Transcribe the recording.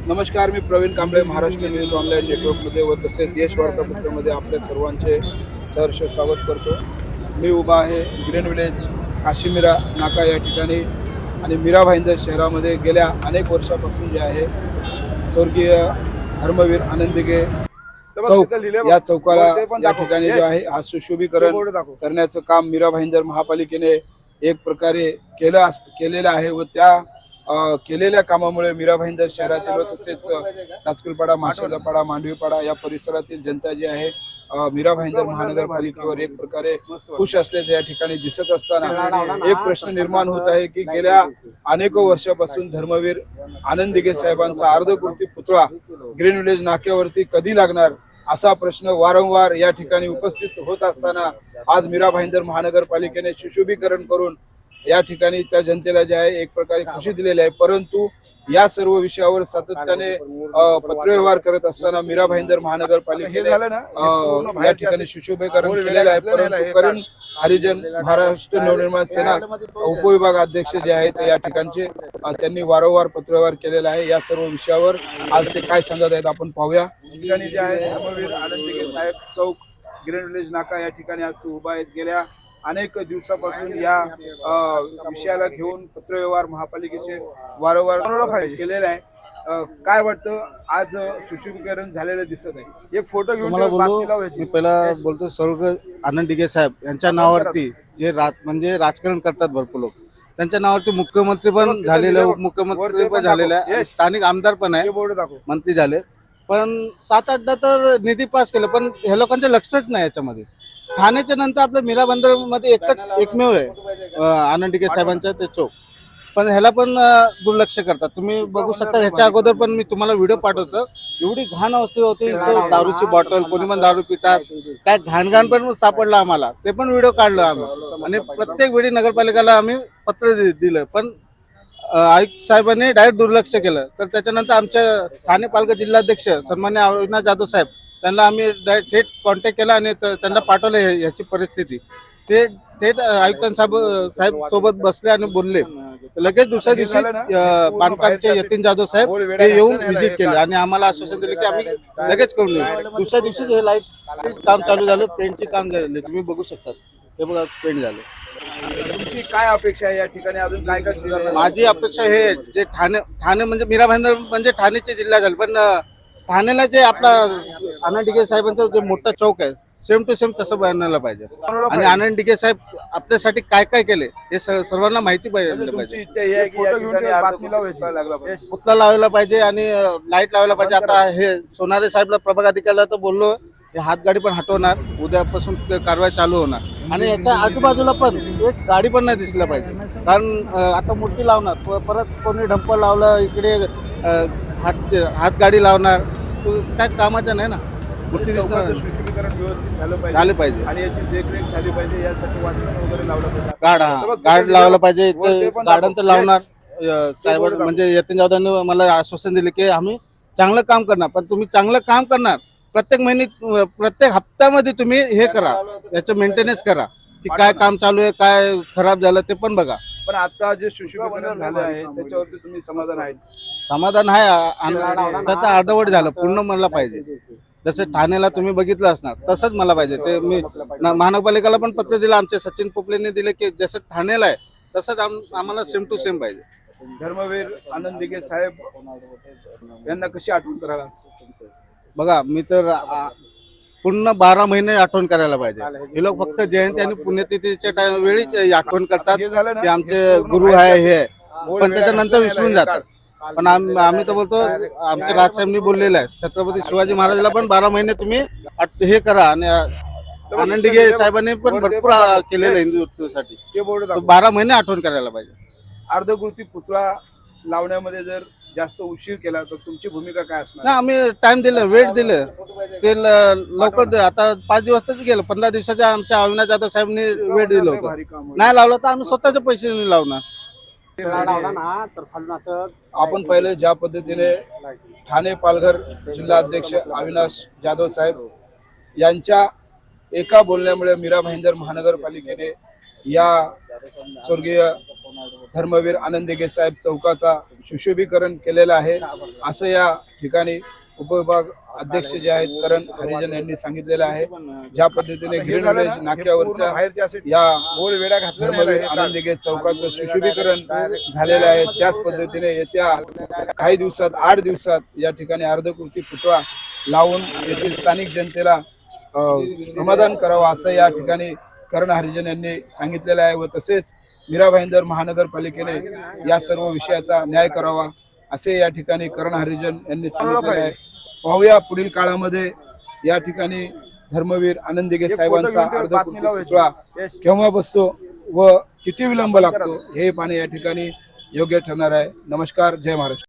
नमस्कार, मी Pravin Kamble, Maharashtra news online नेटवर्कमध्ये व तसेच यश वार्तापत्रामध्ये आपल्या सर्वांचे सहर्ष स्वागत करतो। मी उभा आहे ग्रीन विलेज काशीमीरा नाका या ठिकाणी आणि मीरा भाईंदर शहरामध्ये गेल्या अनेक वर्षापासून जे आहे स्वर्गीय धर्मवीर आनंद दिघे चौक या चौकाला या ठिकाणी जो आहे आज सुशोभीकरण करण्याचं काम मीरा भाईंदर महापालिकेने एक प्रकारे केलेलं आहे व त्या केलेल्या कामामुळे मीरा भाईंदर शहरातील व तसेच राजकुलपाडा, माशेजापाडा, मांडवीपाडा या परिसरातील जनता जी आहे मीरा भाईंदर महानगरपालिकेवर एक प्रकारे खुश असल्याचे या ठिकाणी दिसत असताना एक प्रश्न निर्माण होत आहे की गेल्या अनेको वर्षापासून धर्मवीर आनंद दिघे साहेबांचा अर्धकृती पुतळा ग्रीन विलेज नाक्यावरती कधी लागणार असा प्रश्न वारंवार या ठिकाणी उपस्थित होत असताना आज मीरा भाईंदर महानगरपालिकेने सुशोभीकरण करून या ठिकाणीच्या जनतेला जे आहे एक प्रकारे खुशी दिलेली आहे। परंतु या सर्व विषयावर सातत्याने पत्रव्यवहार करत असताना मीरा भाईंदर महानगरपालिकेने या ठिकाणी सुशोभीकरण केलेलं आहे। परंतु करण हरिजन महाराष्ट्र नवनिर्माण सेना उपविभाग अध्यक्ष जे आहेत या ठिकाणचे त्यांनी वारंवार पत्रव्यवहार केलेला आहे। या सर्व विषयावर आज ते काय सांगत आहेत आपण पाहूया। ठिकाणी जे आहे धर्मवीर आनंद दिघे साहेब चौक ग्रीन विलेज नाका या ठिकाणी आज तू उभा आहेस। गेल्या अनेक दिवसापासून या विषयाला घेऊन पत्रव्यवहार महापालिकेचे वारंवार केलेले आहे। काय वाटतं आज सुशोभीकरण झालेलं दिसत आहे? एक फोटो घेऊन मी पहिला बोलतो स्वर्ग आनंद दिघे साहेब यांच्या नावावरती जे म्हणजे राजकारण करतात भरपूर लोक, त्यांच्या नावावरती मुख्यमंत्री पण झालेले, उपमुख्यमंत्री पण झालेले आहे, स्थानिक आमदार पण आहे, मंत्री झाले, पण 7-8 तर निधी पास केलं, पण ह्या लोकांचं लक्षच नाही याच्यामध्ये। ठाण्याच्या नंतर आपल्या मीरा भाईंदर मध्ये एकमेव आहे आनंद दिघे साहेबांचा ते चौक, पण ह्याला पण दुर्लक्ष करतात। तुम्ही बघू शकता, ह्याच्या अगोदर पण मी तुम्हाला व्हिडिओ पाठवतो, एवढी घाण अवस्था होती, दारूची बॉटल, कोणी पण दारू पितात, काय घाण पण सापडलं आम्हाला, ते पण व्हिडिओ काढलं आम्ही आणि प्रत्येक वेळी नगरपालिकेला आम्ही पत्र दिलं, पण आयुक्त साहेबांनी डायरेक्ट दुर्लक्ष केलं। तर त्याच्यानंतर आमच्या ठाणे पालघर जिल्हाध्यक्ष सन्मान्य अविनाश जाधव साहेब त्यांना आम्ही थेट कॉन्टॅक्ट केला आणि त्यांना पाठवलं याची परिस्थिती। ते थेट साहेब सोबत बसले आणि बोलले। लगेच दुसऱ्या दिवशी बांधकामचे यतीन जाधव साहेब ते येऊन व्हिजिट केले आणि आम्हाला आश्वासन दिले की आम्ही लगेच करून देऊ। दुसऱ्या दिवशीच हे लाईट काम चालू झालं, पेंटचे काम झाले, तुम्ही बघू शकता, हे बघा पेंट झालं। तुमची काय अपेक्षा आहे या ठिकाणी? अजून काय काय सुधारणा? माझी अपेक्षा हे जे ठाणे म्हणजे मीरा भाईंदर म्हणजे ठाणेचे जिल्हा झाले, पण ठाण्याला जे आपला आनंद दिघे साहेबांचा जे मोठा चौक आहे सेम टू सेम तसं बनायला पाहिजे। आणि आनंद दिघे साहेब आपल्यासाठी काय काय केले हे सर्वांना माहिती पाहिजे। पुतळा लावायला पाहिजे आणि लाईट लावायला पाहिजे। आता हे सोनारे साहेबला प्रभाग अधिकाऱ्याला तर बोललो, हे हातगाडी पण हटवणार, उद्यापासून कारवाई चालू होणार आणि याच्या आजूबाजूला पण एक गाडी पण नाही दिसलं पाहिजे, कारण आता मूर्ती लावणार, परत कोणी डंपर लावलं इकडे हातगाडी लावणार, काय कामाचं नाही ना। मूर्ती दिसणार, सुशोभीकरण व्यवस्थित झालं पाहिजे आणि याची देखरेख झाली पाहिजे, यासाठी वाचन वगैरे लावलं पाहिजे, गार्ड लावलं पाहिजे। गार्डन तर लावणार साहेब, म्हणजे यतीन जाधवांनी मला आश्वासन दिले की आम्ही चांगलं काम करणार, पण तुम्ही चांगलं काम करणार प्रत्येक महिन्यात, प्रत्येक हप्त्यामध्ये तुम्ही हे करा, याचं मेंटेनन्स करा की काय काम चालू आहे, काय खराब झालं ते पण बघा। पण आता जे सुशोभीकरण झालं आहे त्याच्यावरती तुम्ही समाधान आहे? समाधान आहे, त्याचं अर्धवट झालं, पूर्ण मला पाहिजे। जसं ठाण्याला तुम्ही बघितलं असणार तसंच मला पाहिजे। ते मी महानगरपालिकेला पण पत्र दिलं, आमचे सचिन पोपलेने दिले की जसं ठाण्याला आहे तसंच आम्हाला सेम टू सेम पाहिजे। धर्मवीर आनंद दिघे साहेब यांना कशी आठवण कराल? बघा, मी तर पूर्ण 12 महिने आठवण करायला पाहिजे। हे लोक फक्त जयंती आणि पुण्यतिथीच्या वेळीच आठवण करतात की आमचे गुरु आहे हे, पण त्याच्यानंतर विसरून जातात। पण आम्ही तर बोलतो, आमच्या राजसाहेबांनी बोललेलं आहे, छत्रपती शिवाजी महाराजांना पण 12 महिने तुम्ही हे करा, आणि आनंद दिघे साहेबांनी पण भरपूर केलेलं आहे हिंदुत्वासाठी, 12 महिने आठवण करायला पाहिजे। अर्धकृती पुतळा लावण्यामध्ये जर जास्त उशीर केला तर तुमची भूमिका काय असणार? ना, आम्ही टाइम दिलं, वेळ दिलं, ते लवकर, आता 5 दिवसच गेलं, 15 दिवसाच्या आमच्या अविनाश जाधव साहेबांनी वेळ दिलं होतं, नाही लावलं तर आम्ही स्वतःच्या पैसे लावणार। आपण पहिले ज्या पद्धतीने ठाणे पालघर जिल्हा अध्यक्ष अविनाश जाधव साहेब यांच्या एका बोलण्यामुळे मीरा भाईंदर महानगरपालिकेने या स्वर्गीय धर्मवीर आनंद दिघे साहेब चौकाचा सुशोभीकरण केलेलं आहे असं या ठिकाणी उपविभाग अध्यक्ष जे आहेत करण हरिजन यांनी सांगितलेलं आहे. ज्या पद्धतीने ग्रीन विलेज नाक्यावरच्या या धर्मवीर आनंद दिघे चौकाचं सुशोभीकरण झालेलं आहे त्याच पद्धतीने येत्या काही दिवसात 8 दिवसात या ठिकाणी अर्धकृती पुतळा लावून येथील स्थानिक जनतेला समाधान करावं असं या ठिकाणी करण हरिजन यांनी सांगितलेलं आहे व तसेच मीरा भाईंदर महानगरपालिकेने या सर्व विषयाचा न्याय करावा असे या ठिकाणी करण हरिजन यांनी सांगितलेले आहे. पाहूया पुढील काळामध्ये या ठिकाणी धर्मवीर आनंद दिघे साहेबांचा अर्धकृती पुतळा केव्हा बसतो व किती विलंब लागतो हे पाहणे या ठिकाणी योग्य ठरणार आहे. नमस्कार, जय महाराष्ट्र.